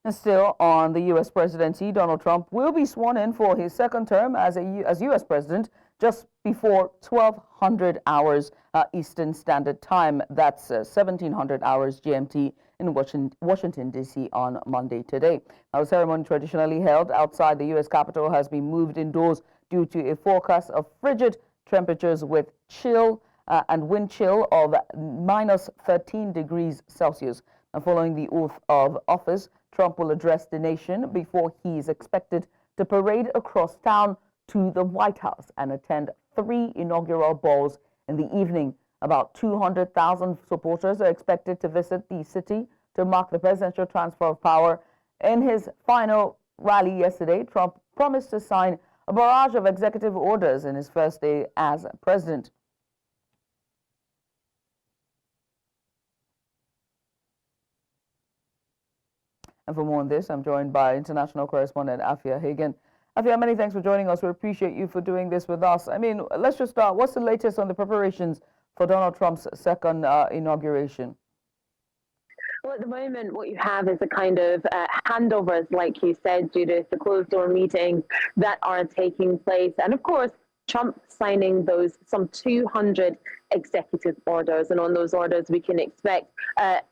Still on the U.S. presidency, Donald Trump will be sworn in for his second term as U.S. president just before 1200 hours Eastern Standard Time. That's 1700 hours GMT in Washington, D.C. on Monday today. Now, the ceremony traditionally held outside the U.S. Capitol has been moved indoors due to a forecast of frigid temperatures with chill and wind chill of minus 13 degrees Celsius. And following the oath of office, Trump will address the nation before he is expected to parade across town to the White House and attend 3 inaugural balls in the evening. About 200,000 supporters are expected to visit the city to mark the presidential transfer of power. In his final rally yesterday, Trump promised to sign a barrage of executive orders in his first day as president. And for more on this, I'm joined by international correspondent Afia Hagen. Afia, many thanks for joining us. We appreciate you for doing this with us. I mean, let's just start. What's the latest on the preparations for Donald Trump's second inauguration? Well, at the moment, what you have is a kind of handovers, like you said, Judith, the closed-door meetings that are taking place. And of course, Trump signing those some 200 executive orders, and on those orders we can expect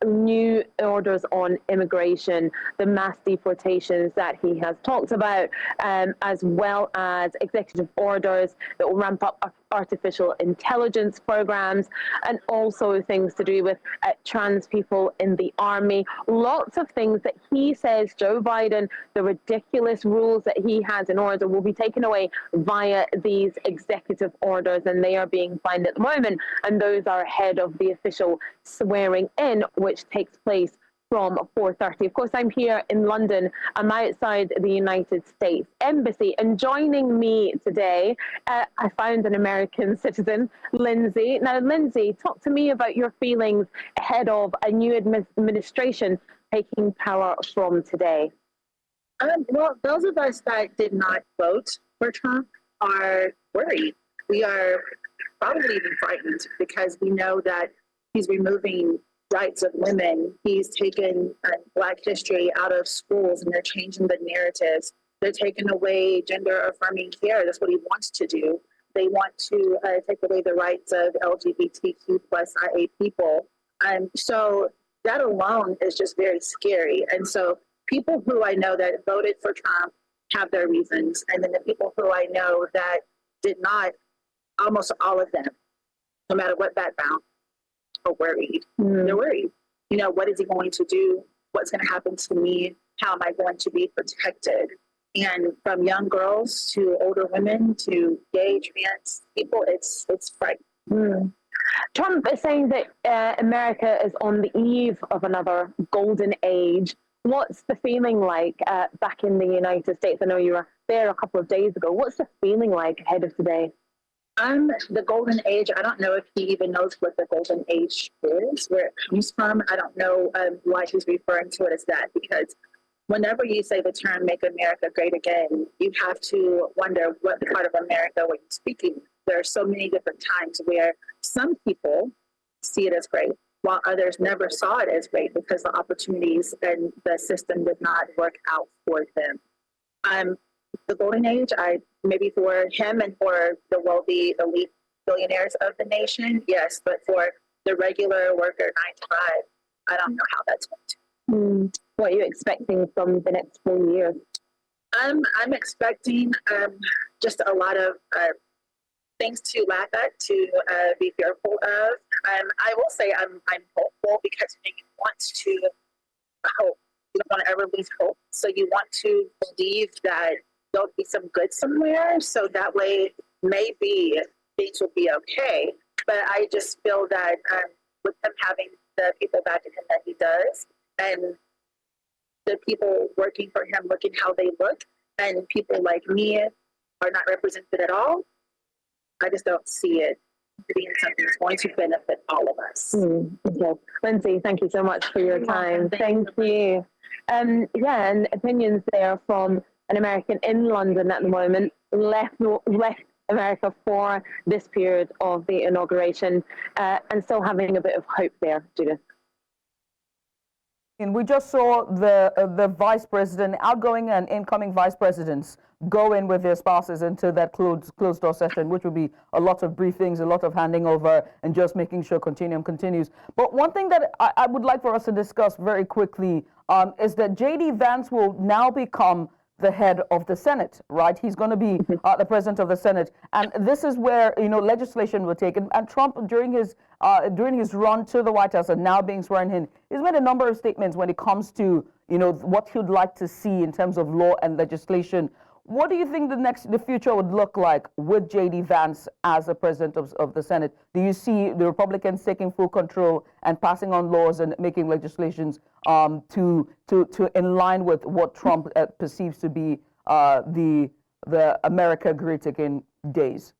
new orders on immigration, the mass deportations that he has talked about, as well as executive orders that will ramp up artificial intelligence programs, and also things to do with trans people in the army. Lots of things that he says, Joe Biden, the ridiculous rules that he has in order will be taken away via these executive orders, and they are being signed at the moment, and those are ahead of the official swearing in, which takes place from 4:30. Of course, I'm here in London. I'm outside the United States Embassy, and joining me today, I found an American citizen, Lindsay. Now, Lindsay, talk to me about your feelings ahead of a new administration taking power from today. Well, those of us that did not vote for Trump are worried. We are probably even frightened because we know that he's removing rights of women. He's taken Black history out of schools, and they're changing the narratives. They're taking away gender-affirming care. That's what he wants to do. They want to take away the rights of LGBTQ plus IA people. So that alone is just very scary. And so people who I know that voted for Trump have their reasons. And then the people who I know that did not, almost all of them, no matter what background, are worried. They're worried. You know, what is he going to do? What's going to happen to me? How am I going to be protected? And from young girls to older women to gay, trans people, it's frightening. Trump is saying that America is on the eve of another golden age. What's the feeling like back in the United States? I know you were there a couple of days ago. What's the feeling like ahead of today? The golden age, I don't know if he even knows what the golden age is, where it comes from. I don't know why he's referring to it as that, because whenever you say the term "Make America Great Again," you have to wonder what part of America were you speaking. There are so many different times where some people see it as great, while others never saw it as great because the opportunities and the system did not work out for them. The golden age, maybe for him and for the wealthy elite billionaires of the nation, yes, but for the regular worker 9 to 5, I don't know how that's going to. What are you expecting from the next 4 years? I'm expecting just a lot of things to laugh at, to be fearful of. I will say I'm hopeful because you want to hope. You don't want to ever lose hope. So you want to believe that there'll be some good somewhere. So that way, maybe things will be okay. But I just feel that with him having the people backing him that he does, and the people working for him, looking how they look, and people like me are not represented at all, I just don't see it being something that's going to benefit all of us. Okay. Lindsay, thank you so much for your time. Thank you. Yeah, and opinions there from an American in London at the moment, left America for this period of the inauguration, and still having a bit of hope there, Judith. And we just saw the vice president, outgoing and incoming vice presidents, go in with their spouses into that closed door session, which would be a lot of briefings, a lot of handing over, and just making sure continuum continues. But one thing that I would like for us to discuss very quickly is that J.D. Vance will now become the head of the Senate, right? He's going to be the president of the Senate, and this is where legislation will take. And Trump, during his run to the White House and now being sworn in, he's made a number of statements when it comes to what he'd like to see in terms of law and legislation. What do you think the future would look like with J.D. Vance as the president of the Senate? Do you see the Republicans taking full control and passing on laws and making legislations to in line with what Trump perceives to be the America Great Again days?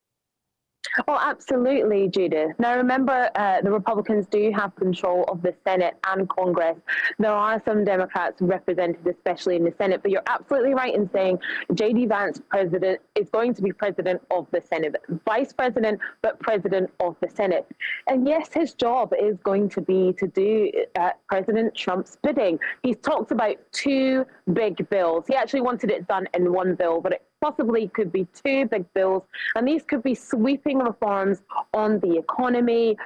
Oh, absolutely, Judith. Now, remember, the Republicans do have control of the Senate and Congress. There are some Democrats represented, especially in the Senate, but you're absolutely right in saying J.D. Vance president is going to be president of the Senate, vice president, but president of the Senate. And yes, his job is going to be to do President Trump's bidding. He's talked about two big bills. He actually wanted it done in one bill, but it possibly could be two big bills, and these could be sweeping reforms on the economy,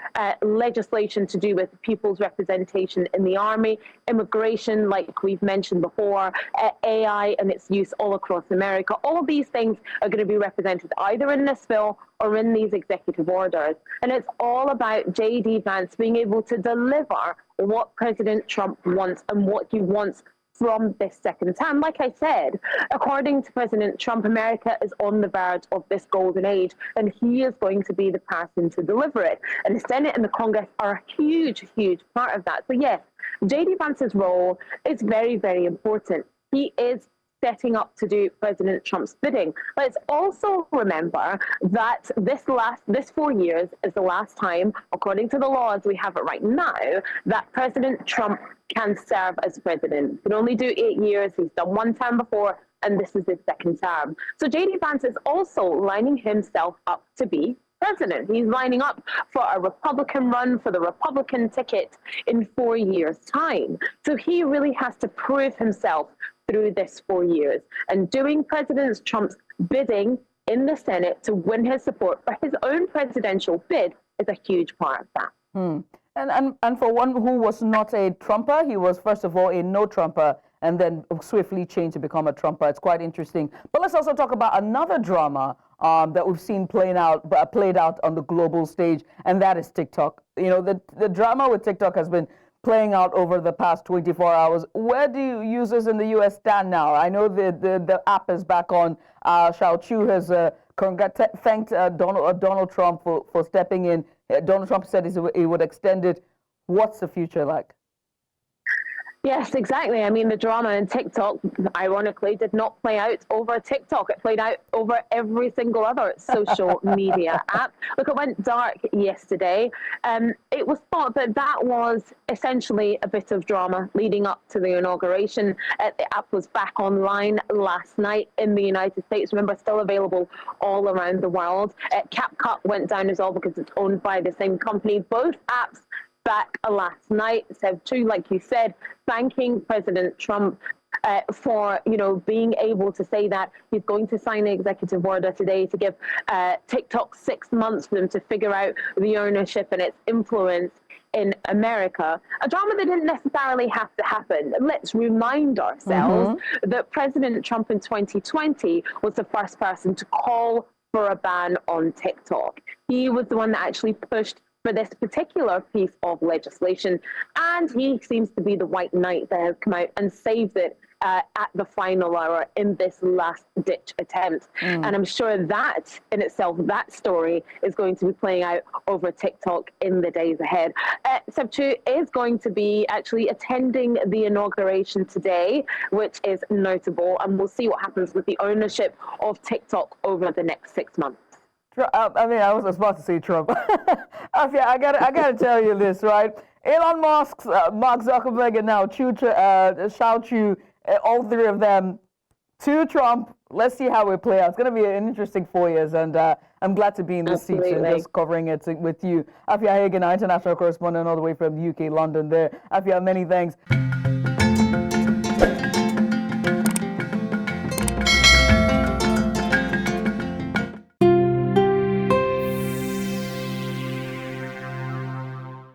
legislation to do with people's representation in the army, immigration, like we've mentioned before, AI and its use all across America. All of these things are going to be represented either in this bill or in these executive orders. And it's all about J.D. Vance being able to deliver what President Trump wants and what he wants from this second term. Like I said, according to President Trump, America is on the verge of this golden age, and he is going to be the person to deliver it. And the Senate and the Congress are a huge, huge part of that. So yes, J.D. Vance's role is very, very important. He is setting up to do President Trump's bidding. Let's also remember that this 4 years is the last time, according to the laws we have it right now, that President Trump can serve as president. He can only do 8 years. He's done one term before, and this is his second term. So J.D. Vance is also lining himself up to be president. He's lining up for a Republican run for the Republican ticket in 4 years' time. So he really has to prove himself through this 4 years. And doing President Trump's bidding in the Senate to win his support for his own presidential bid is a huge part of that. And for one who was not a Trumper, he was first of all a no-Trumper and then swiftly changed to become a Trumper. It's quite interesting. But let's also talk about another drama that we've seen played out on the global stage, and that is TikTok. The drama with TikTok has been playing out over the past 24 hours. Where do users in the U.S. stand now? I know the app is back on. Shao Chu has thanked Donald Trump for stepping in. Donald Trump said he would extend it. What's the future like? Yes, exactly. I mean, the drama in TikTok, ironically, did not play out over TikTok. It played out over every single other social media app. Look, it went dark yesterday. It was thought that that was essentially a bit of drama leading up to the inauguration. The app was back online last night in the United States. Remember, still available all around the world. CapCut went down as well because it's owned by the same company. Both apps back last night. So too, like you said, thanking President Trump for being able to say that he's going to sign an executive order today to give TikTok 6 months for them to figure out the ownership and its influence in America. A drama that didn't necessarily have to happen. Let's remind ourselves that President Trump in 2020 was the first person to call for a ban on TikTok. He was the one that actually pushed for this particular piece of legislation, and he seems to be the white knight that has come out and saved it at the final hour in this last-ditch attempt. And I'm sure that in itself, that story is going to be playing out over TikTok in the days ahead. Sabchu is going to be actually attending the inauguration today, which is notable, and we'll see what happens with the ownership of TikTok over the next 6 months. I was about to say Trump. I gotta tell you this, right? Elon Musk, Mark Zuckerberg, and now Shao Chu, all three of them to Trump. Let's see how it plays out. It's going to be an interesting 4 years, and I'm glad to be in this seat and just covering it with you. Afia Hagen, our international correspondent all the way from the UK, London there. Afia, many thanks.